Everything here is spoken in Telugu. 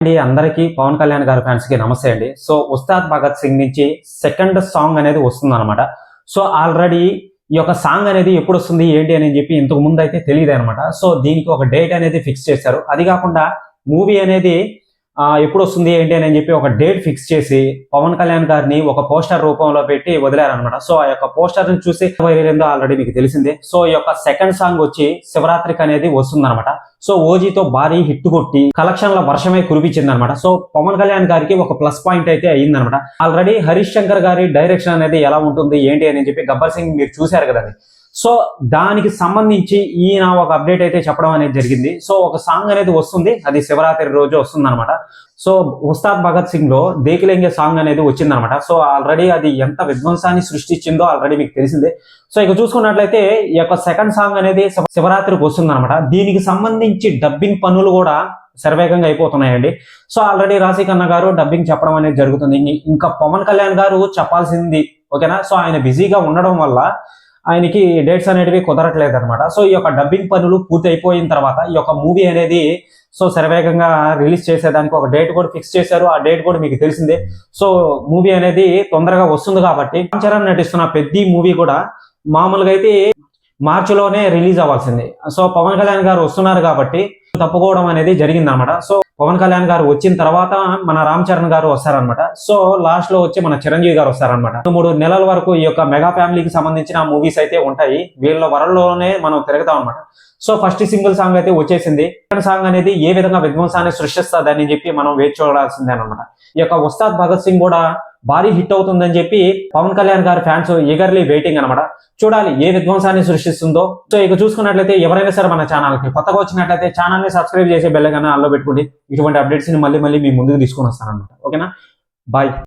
అండి అందరికీ పవన్ కళ్యాణ్ గారి ఫ్యాన్స్ కి నమస్తే అండి. సో ఉస్తాద్ భగత్ సింగ్ నుంచి సెకండ్ సాంగ్ అనేది వస్తుంది అనమాట. సో ఆల్రెడీ ఈ యొక్క సాంగ్ అనేది ఎప్పుడు వస్తుంది ఏంటి అని చెప్పి ఇంతకు ముందు అయితే తెలియదు అనమాట. సో దీనికి ఒక డేట్ అనేది ఫిక్స్ చేశారు. అది కాకుండా మూవీ అనేది ఎప్పుడు వస్తుంది ఏంటి అని చెప్పి ఒక డేట్ ఫిక్స్ చేసి పవన్ కళ్యాణ్ గారిని ఒక పోస్టర్ రూపంలో పెట్టి వదిలారనమాట. సో ఆ యొక్క పోస్టర్ ని చూసి వైరల్ ఆల్రెడీ మీకు తెలిసిందే. సో ఈ యొక్క సెకండ్ సాంగ్ వచ్చి శివరాత్రికి అనేది వస్తుంది అనమాట. సో ఓజీతో భారీ హిట్ కొట్టి కలెక్షన్ల వర్షమే కురిపించింది అనమాట. సో పవన్ కళ్యాణ్ గారికి ఒక ప్లస్ పాయింట్ అయితే అయ్యిందనమాట. ఆల్రెడీ హరీష్ శంకర్ గారి డైరెక్షన్ అనేది ఎలా ఉంటుంది ఏంటి అని చెప్పి గబ్బర్ సింగ్ మీరు చూశారు కదండి. సో దానికి సంబంధించి ఈయన ఒక అప్డేట్ అయితే చెప్పడం అనేది జరిగింది. సో ఒక సాంగ్ అనేది వస్తుంది, అది శివరాత్రి రోజు వస్తుంది అనమాట. సో ఉస్తాద్ భగత్ సింగ్ లో దేకిలేంగే సాంగ్ అనేది వచ్చిందనమాట. సో ఆల్రెడీ అది ఎంత విధ్వంసాన్ని సృష్టించిందో ఆల్రెడీ మీకు తెలిసిందే. సో ఇక చూసుకున్నట్లయితే ఈ యొక్క సెకండ్ సాంగ్ అనేది శివరాత్రికి వస్తుంది అనమాట. దీనికి సంబంధించి డబ్బింగ్ పనులు కూడా శరవేగంగా అయిపోతున్నాయండి. సో ఆల్రెడీ రాశి ఖన్నా గారు డబ్బింగ్ చెప్పడం అనేది జరుగుతుంది. ఇంకా పవన్ కళ్యాణ్ గారు చెప్పాల్సింది ఓకేనా. సో ఆయన బిజీగా ఉండడం వల్ల ఆయనకి డేట్స్ అనేటివి కుదరట్లేదు అనమాట. సో ఈ యొక్క డబ్బింగ్ పనులు పూర్తి అయిపోయిన తర్వాత ఈ యొక్క మూవీ అనేది సో శరవేగంగా రిలీజ్ చేసేదానికి ఒక డేట్ కూడా ఫిక్స్ చేశారు. ఆ డేట్ కూడా మీకు తెలిసిందే. సో మూవీ అనేది తొందరగా వస్తుంది కాబట్టి రామ్ చరణ్ నటిస్తున్న పెద్ద మూవీ కూడా మామూలుగా అయితే మార్చిలోనే రిలీజ్ అవ్వాల్సింది. సో పవన్ కళ్యాణ్ గారు వస్తున్నారు కాబట్టి తప్పుకోవడం అనేది జరిగిందనమాట. సో పవన్ కళ్యాణ్ గారు వచ్చిన తర్వాత మన రామ్ చరణ్ గారు వస్తారనమాట. సో లాస్ట్ లో వచ్చి మన చిరంజీవి గారు వస్తారనమాట. 3 నెలల వరకు ఈ యొక్క మెగా ఫ్యామిలీకి సంబంధించిన మూవీస్ అయితే ఉంటాయి. వీళ్ళ వరల్లోనే మనం తిరుగుతాం అనమాట. సో ఫస్ట్ సింగిల్ సాంగ్ అయితే వచ్చేసింది. సెకండ్ సాంగ్ అనేది ఏ విధంగా విధ్వంసాన్ని సృష్టిస్తుందని చెప్పి మనం వేచి చూడాల్సిందే అనమాట. ఈ యొక్క ఉస్తాద్ భగత్ సింగ్ కూడా భారీ హిట్ అవుతుందని చెప్పి పవన్ కళ్యాణ్ గారి ఫ్యాన్స్ ఎగర్లీ వెయిటింగ్ అనమాట. చూడాలి ఏ విధ్వంసాన్ని సృష్టిస్తుందో. సో ఇక చూసుకున్నట్లయితే ఎవరైనా సరే మన ఛానల్ కి కొత్తగా వచ్చినట్లయితే ఛానల్ ని సబ్స్క్రైబ్ చేసి బెల్ ఐకాన్ ఆన్లో పెట్టుకోండి. ఇటువంటి అప్డేట్స్ ని మళ్ళీ మీ ముందుకు తీసుకొని వస్తాను అనమాట. ఓకేనా, బాయ్.